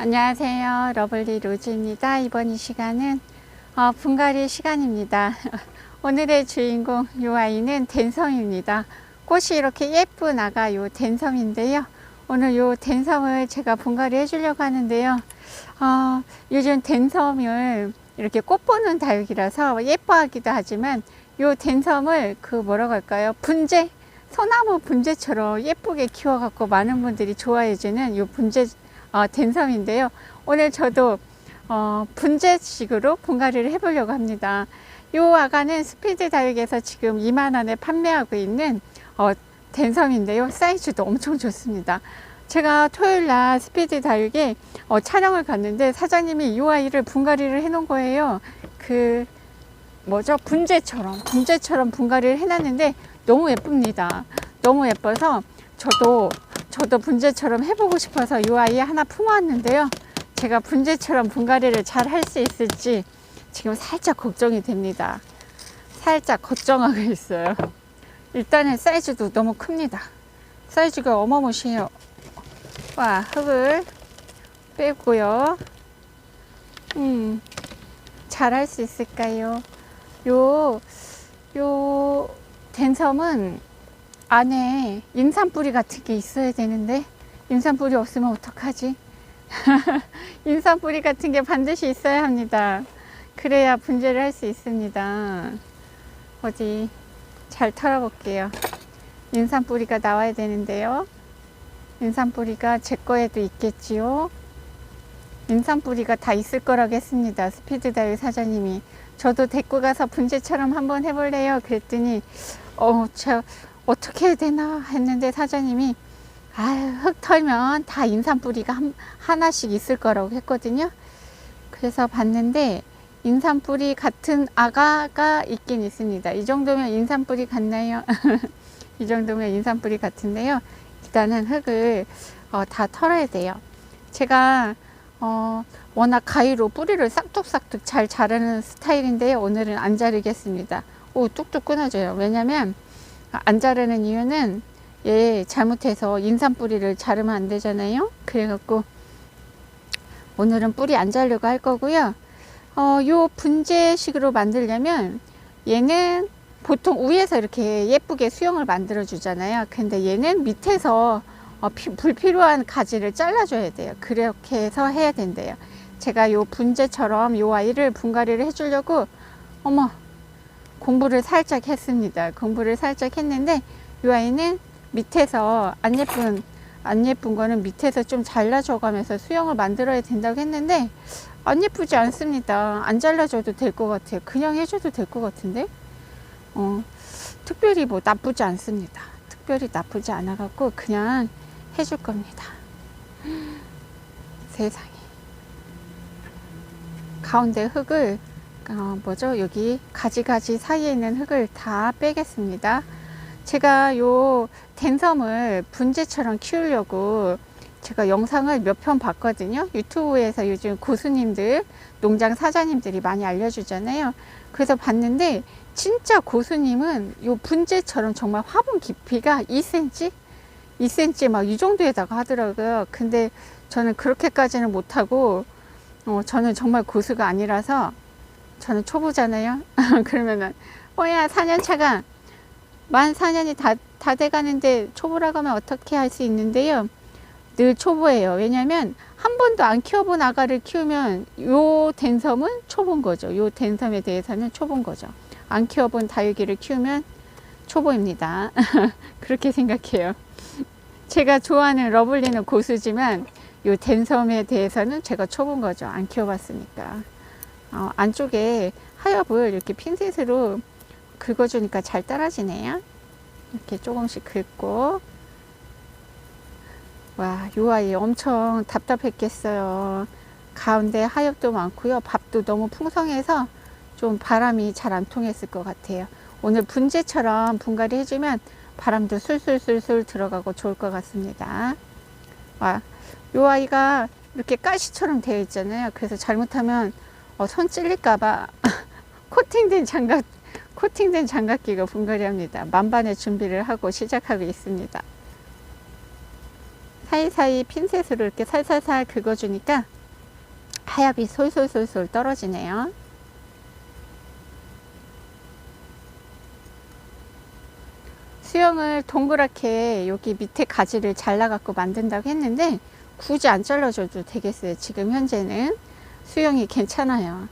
안녕하세요. 러블리 로즈입니다. 이번 이 시간은 분갈이 시간입니다. 오늘의 주인공 이 아이는 댄섬입니다. 꽃이 이렇게 예쁜 아가 요 댄섬인데요. 오늘 요 댄섬을 제가 분갈이 해주려고 하는데요. 요즘 댄섬을 이렇게 꽃 보는 다육이라서 예뻐하기도 하지만 요 댄섬을 뭐라고 할까요? 분재, 소나무 분재처럼 예쁘게 키워갖고 많은 분들이 좋아해주는 요 분재 댄섬인데요. 오늘 저도 분재식으로 분갈이를 해보려고 합니다. 요 아가는 스피드 다육에서 지금 2만원에 판매하고 있는 댄섬인데요. 사이즈도 엄청 좋습니다. 제가 토요일날 스피드 다육에 촬영을 갔는데 사장님이 이 아이를 분갈이를 해 놓은 거예요. 분재처럼 분갈이를 해놨는데 너무 예쁩니다. 너무 예뻐서 저도 분재처럼 해보고 싶어서 이 아이 하나 품어왔는데요. 제가 분재처럼 분갈이를 잘 할 수 있을지 지금 살짝 걱정이 됩니다. 살짝 걱정하고 있어요. 일단은 사이즈도 너무 큽니다. 사이즈가 어마무시해요. 와, 흙을 빼고요. 잘 할 수 있을까요? 요 댄섬은 안에 인삼뿌리 같은 게 있어야 되는데 인삼뿌리 없으면 어떡하지? 인삼뿌리 같은 게 반드시 있어야 합니다. 그래야 분재를 할 수 있습니다. 어디 잘 털어볼게요. 인삼뿌리가 나와야 되는데요. 인삼뿌리가 제 거에도 있겠지요. 인삼뿌리가 다 있을 거라고 했습니다. 스피드 다육 사장님이. 저도 데리고 가서 분재처럼 한번 해볼래요. 그랬더니 저 어떻게 해야 되나 했는데 사장님이 흙 털면 다 인삼뿌리가 하나씩 있을 거라고 했거든요. 그래서 봤는데 인삼뿌리 같은 아가가 있긴 있습니다. 이 정도면 인삼뿌리 같나요? 이 정도면 인삼뿌리 같은데요. 일단은 흙을 다 털어야 돼요. 제가 워낙 가위로 뿌리를 싹둑싹둑 잘 자르는 스타일인데요. 오늘은 안 자르겠습니다. 뚝뚝 끊어져요. 왜냐면 안 자르는 이유는 얘 잘못해서 인삼뿌리를 자르면 안 되잖아요. 그래갖고 오늘은 뿌리 안 자르려고 할 거고요. 요 분재식으로 만들려면 얘는 보통 위에서 이렇게 예쁘게 수영을 만들어 주잖아요. 근데 얘는 밑에서 불필요한 가지를 잘라줘야 돼요. 그렇게 해서 해야 된대요. 제가 요 분재처럼 요 아이를 분갈이를 해주려고 공부를 살짝 했습니다. 공부를 살짝 했는데 이 아이는 밑에서 안 예쁜 거는 밑에서 좀 잘라줘 가면서 수영을 만들어야 된다고 했는데 안 예쁘지 않습니다. 안 잘라줘도 될 것 같아요. 그냥 해줘도 될 것 같은데 특별히 뭐 나쁘지 않습니다. 특별히 나쁘지 않아 갖고 그냥 해줄 겁니다. 세상에. 가운데 흙을 여기 가지 사이에 있는 흙을 다 빼겠습니다. 제가 요 댄섬을 분재처럼 키우려고 제가 영상을 몇 편 봤거든요. 유튜브에서 요즘 고수님들, 농장 사장님들이 많이 알려주잖아요. 그래서 봤는데 진짜 고수님은 요 분재처럼 정말 화분 깊이가 2cm? 2cm 막 이 정도에다가 하더라고요. 근데 저는 그렇게까지는 못하고 저는 정말 고수가 아니라서 저는 초보잖아요. 그러면은 야 4년차가 만 4년이 다 돼가는데 초보라고 하면 어떻게 할 수 있는데요. 늘 초보예요. 왜냐면 한 번도 안 키워본 아가를 키우면 요 댄섬은 초보인 거죠. 요 댄섬에 대해서는 초보인 거죠. 안 키워본 다육이를 키우면 초보입니다. 그렇게 생각해요. 제가 좋아하는 러블리는 고수지만 요 댄섬에 대해서는 제가 초보인 거죠. 안 키워봤으니까. 안쪽에 하엽을 이렇게 핀셋으로 긁어주니까 잘 떨어지네요. 이렇게 조금씩 긁고. 와, 요 아이 엄청 답답했겠어요. 가운데 하엽도 많고요. 밥도 너무 풍성해서 좀 바람이 잘 안 통했을 것 같아요. 오늘 분재처럼 분갈이 해주면 바람도 술술술술 들어가고 좋을 것 같습니다. 와, 요 아이가 이렇게 가시처럼 되어 있잖아요. 그래서 잘못하면 손 찔릴까봐 코팅된 장갑 끼고 분갈이 합니다. 만반의 준비를 하고 시작하고 있습니다. 사이사이 핀셋으로 이렇게 살살살 긁어주니까 하엽이 솔솔솔솔 떨어지네요. 수영을 동그랗게 여기 밑에 가지를 잘라갖고 만든다고 했는데 굳이 안 잘라줘도 되겠어요. 지금 현재는 수영이 괜찮아요.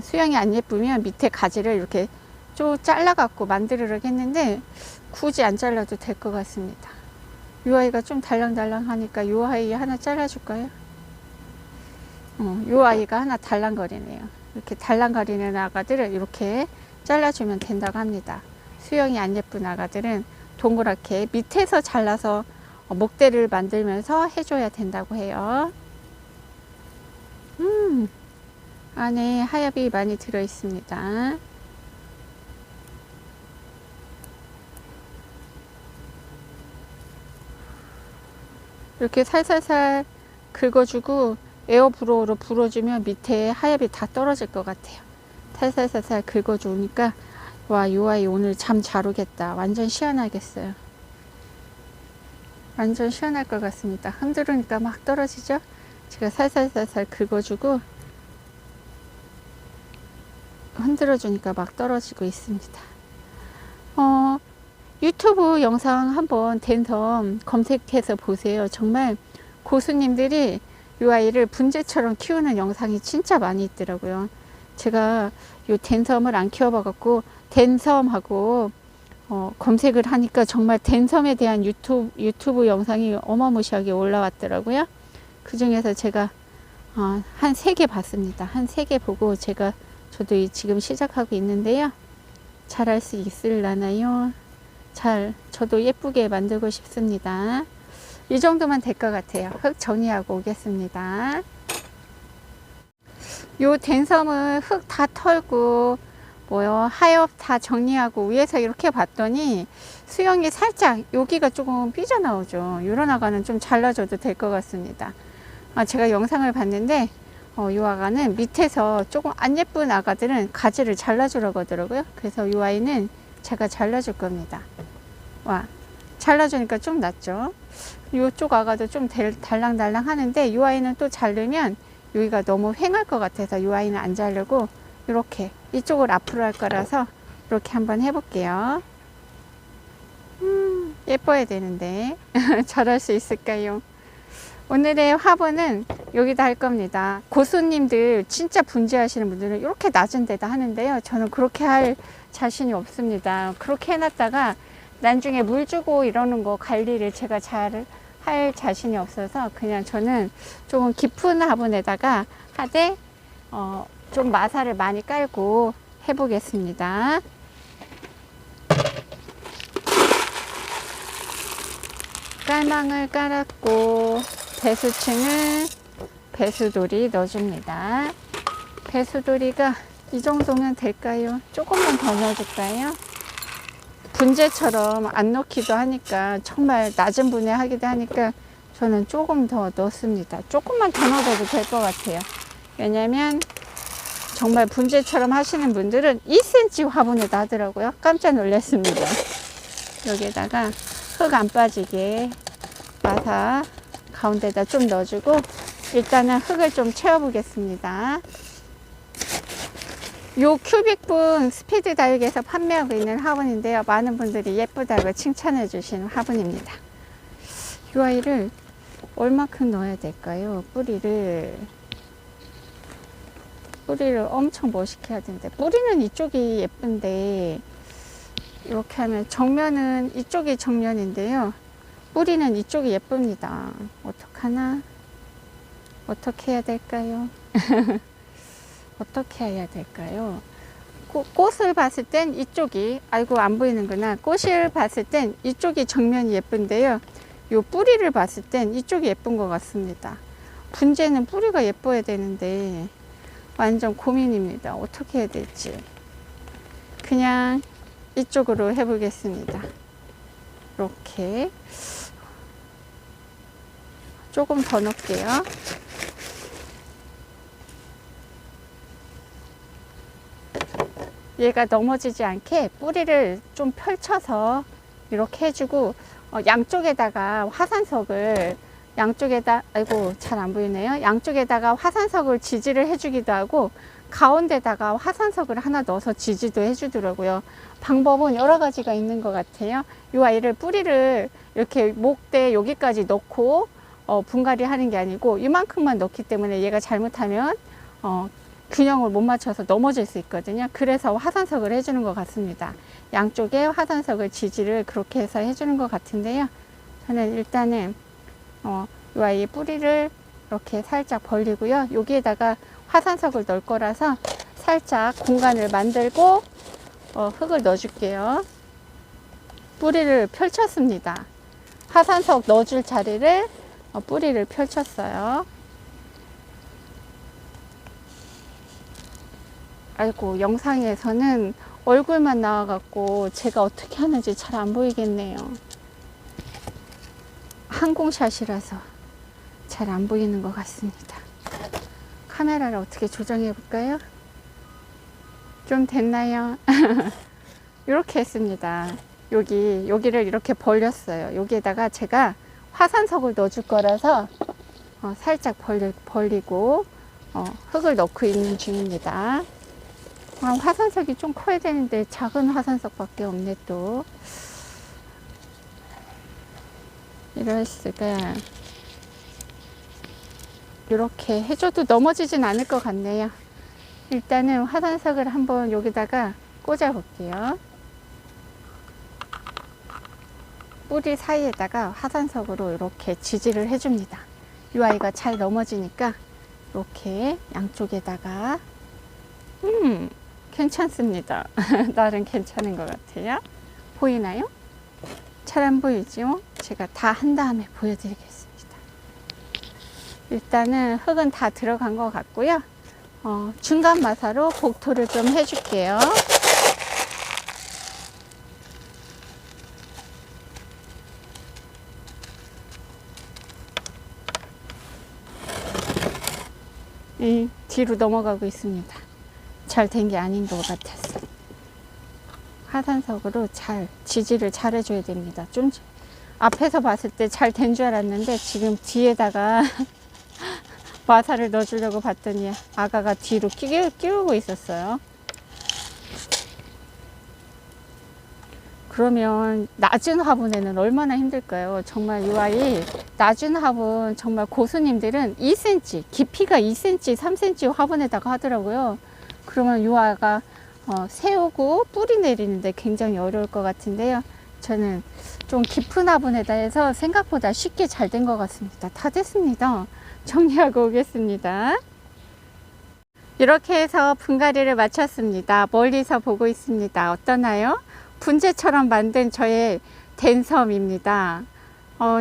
수영이 안 예쁘면 밑에 가지를 이렇게 쭉 잘라갖고 만들으려고 했는데 굳이 안 잘라도 될 것 같습니다. 이 아이가 좀 달랑달랑 하니까 이 아이 하나 잘라줄까요? 이 아이가 하나 달랑거리네요. 이렇게 달랑거리는 아가들을 이렇게 잘라주면 된다고 합니다. 수영이 안 예쁜 아가들은 동그랗게 밑에서 잘라서 목대를 만들면서 해줘야 된다고 해요. 안에 하엽이 많이 들어 있습니다. 이렇게 살살살 긁어주고 에어브로우로 불어주면 밑에 하엽이 다 떨어질 것 같아요. 살살살살 긁어주니까 와, 이 아이 오늘 잠 잘 오겠다. 완전 시원하겠어요. 완전 시원할 것 같습니다. 흔들으니까 막 떨어지죠? 제가 살살살살 긁어주고 흔들어주니까 막 떨어지고 있습니다. 유튜브 영상 한번 댄섬 검색해서 보세요. 정말 고수님들이 이 아이를 분재처럼 키우는 영상이 진짜 많이 있더라고요. 제가 이 댄섬을 안 키워봐갖고 댄섬하고 검색을 하니까 정말 댄섬에 대한 유튜브 영상이 어마무시하게 올라왔더라고요. 그 중에서 제가 한 3개 봤습니다. 한 3개 보고 저도 지금 시작하고 있는데요. 잘할 수 있을라나요? 저도 예쁘게 만들고 싶습니다. 이 정도만 될 것 같아요. 흙 정리하고 오겠습니다. 요 댄섬은 흙 다 털고 하엽 다 정리하고 위에서 이렇게 봤더니 수영이 살짝 여기가 조금 삐져나오죠. 이런 아가는 좀 잘라줘도 될 것 같습니다. 제가 영상을 봤는데 이 아가는 밑에서 조금 안 예쁜 아가들은 가지를 잘라주라고 하더라고요. 그래서 이 아이는 제가 잘라줄 겁니다. 와, 잘라주니까 좀 낫죠. 이쪽 아가도 좀 달랑달랑 하는데 이 아이는 또 자르면 여기가 너무 휑할 것 같아서 이 아이는 안 자르고 이렇게 이쪽을 앞으로 할 거라서 이렇게 한번 해볼게요. 예뻐야 되는데 잘할 수 있을까요? 오늘의 화분은 여기다 할 겁니다. 고수님들 진짜 분재하시는 분들은 이렇게 낮은 데다 하는데요. 저는 그렇게 할 자신이 없습니다. 그렇게 해놨다가 나중에 물 주고 이러는 거 관리를 제가 잘 할 자신이 없어서 그냥 저는 조금 깊은 화분에다가 하되 좀 마사를 많이 깔고 해보겠습니다. 깔망을 깔았고 배수층을 배수돌이 넣어줍니다. 배수돌이가 이 정도면 될까요? 조금만 더 넣어줄까요? 분재처럼 안 넣기도 하니까 정말 낮은 분에 하기도 하니까 저는 조금 더 넣습니다. 조금만 더 넣어도 될 것 같아요. 왜냐면 정말 분재처럼 하시는 분들은 2cm 화분에다 하더라고요. 깜짝 놀랐습니다. 여기에다가 흙 안 빠지게 마사 가운데다 좀 넣어주고 일단은 흙을 좀 채워 보겠습니다. 요 큐빅분 스피드 다육에서 판매하고 있는 화분인데요. 많은 분들이 예쁘다고 칭찬해 주시는 화분입니다. 이 아이를 얼마큼 넣어야 될까요? 뿌리를 엄청 멋있게 해야 되는데 뿌리는 이쪽이 예쁜데 이렇게 하면 정면은 이쪽이 정면인데요. 뿌리는 이쪽이 예쁩니다. 어떡하나? 어떻게 해야 될까요? 어떻게 해야 될까요? 꽃을 봤을 땐 이쪽이, 아이고 안 보이는구나. 꽃을 봤을 땐 이쪽이 정면이 예쁜데요. 요 뿌리를 봤을 땐 이쪽이 예쁜 것 같습니다. 분재는 뿌리가 예뻐야 되는데 완전 고민입니다. 어떻게 해야 될지. 그냥 이쪽으로 해보겠습니다. 이렇게 조금 더 넣을게요. 얘가 넘어지지 않게 뿌리를 좀 펼쳐서 이렇게 해주고 양쪽에다가 화산석을 양쪽에다, 아이고 잘 안 보이네요. 양쪽에다가 화산석을 지지를 해주기도 하고 가운데다가 화산석을 하나 넣어서 지지도 해주더라고요. 방법은 여러 가지가 있는 것 같아요. 이 아이를 뿌리를 이렇게 목대 여기까지 넣고 분갈이 하는 게 아니고 이만큼만 넣기 때문에 얘가 잘못하면 균형을 못 맞춰서 넘어질 수 있거든요. 그래서 화산석을 해주는 것 같습니다. 양쪽에 화산석을 지지를 그렇게 해서 해주는 것 같은데요. 저는 일단은 이 아이의 뿌리를 이렇게 살짝 벌리고요. 여기에다가 화산석을 넣을 거라서 살짝 공간을 만들고 흙을 넣어 줄게요. 뿌리를 펼쳤습니다. 화산석 넣어줄 자리를 뿌리를 펼쳤어요. 아이고, 영상에서는 얼굴만 나와갖고 제가 어떻게 하는지 잘 안 보이겠네요. 항공샷이라서 잘 안 보이는 것 같습니다. 카메라를 어떻게 조정해 볼까요? 좀 됐나요? 이렇게 했습니다. 여기를 이렇게 벌렸어요. 여기에다가 제가 화산석을 넣어줄 거라서 살짝 벌리고 흙을 넣고 있는 중입니다. 화산석이 좀 커야 되는데 작은 화산석밖에 없네 또. 이럴 수가. 이렇게 해줘도 넘어지진 않을 것 같네요. 일단은 화산석을 한번 여기다가 꽂아 볼게요. 뿌리 사이에다가 화산석으로 이렇게 지지를 해줍니다. 이 아이가 잘 넘어지니까 이렇게 양쪽에다가 괜찮습니다. 나름 괜찮은 것 같아요. 보이나요? 잘 안 보이죠? 제가 다 한 다음에 보여드리겠습니다. 일단은 흙은 다 들어간 것 같고요. 중간 마사로 복토를 좀 해줄게요. 뒤로 넘어가고 있습니다. 잘 된 게 아닌 것 같았어요. 화산석으로 지지를 잘 해줘야 됩니다. 좀 앞에서 봤을 때 잘 된 줄 알았는데 지금 뒤에다가 마사를 넣어주려고 봤더니 아가가 뒤로 끼우고 있었어요. 그러면 낮은 화분에는 얼마나 힘들까요? 정말 이 아이 낮은 화분 정말 고수님들은 2cm 깊이가 2cm 3cm 화분에다가 하더라고요. 그러면 이 아이가 세우고 뿌리 내리는데 굉장히 어려울 것 같은데요. 저는 좀 깊은 화분에다 해서 생각보다 쉽게 잘 된 것 같습니다. 다 됐습니다. 정리하고 오겠습니다. 이렇게 해서 분갈이를 마쳤습니다. 멀리서 보고 있습니다. 어떠나요? 분재처럼 만든 저의 댄섬입니다.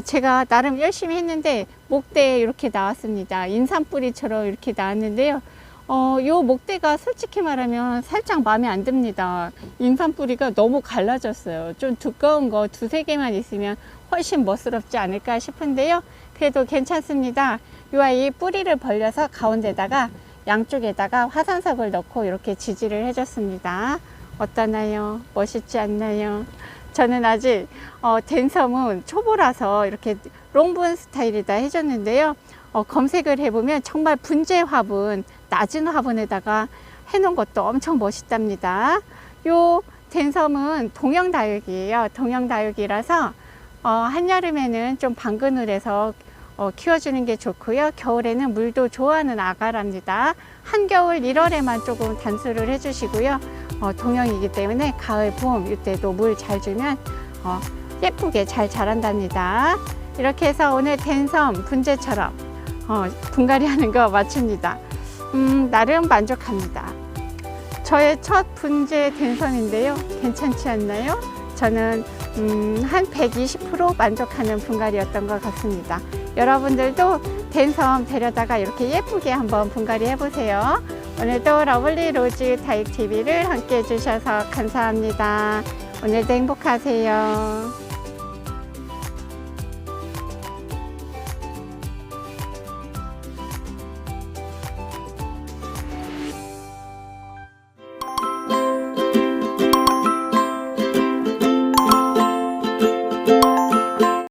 제가 나름 열심히 했는데 목대에 이렇게 나왔습니다. 인삼뿌리처럼 이렇게 나왔는데요. 요 목대가 솔직히 말하면 살짝 마음에 안 듭니다. 인삼뿌리가 너무 갈라졌어요. 좀 두꺼운 거 두세 개만 있으면 훨씬 멋스럽지 않을까 싶은데요. 그래도 괜찮습니다. 이 아이 뿌리를 벌려서 가운데다가 양쪽에다가 화산석을 넣고 이렇게 지지를 해줬습니다. 어떠나요? 멋있지 않나요? 저는 아직 댄섬은 초보라서 이렇게 롱분 스타일이다 해줬는데요. 검색을 해보면 정말 분재 화분, 낮은 화분에다가 해놓은 것도 엄청 멋있답니다. 요 댄섬은 동영다육이에요. 동영다육이라서 한여름에는 좀 방그늘에서 키워주는 게 좋고요. 겨울에는 물도 좋아하는 아가랍니다. 한겨울 1월에만 조금 단수를 해주시고요. 동영이기 때문에 가을, 봄 이때도 물 잘 주면 예쁘게 잘 자란답니다. 이렇게 해서 오늘 댄섬 분재처럼 분갈이 하는 거 마칩니다. 나름 만족합니다. 저의 첫 분재 댄섬인데요. 괜찮지 않나요? 저는 한 120% 만족하는 분갈이였던 것 같습니다. 여러분들도 댄섬 데려다가 이렇게 예쁘게 한번 분갈이 해보세요. 오늘도 러블리 로즈 다육TV를 함께 해주셔서 감사합니다. 오늘도 행복하세요.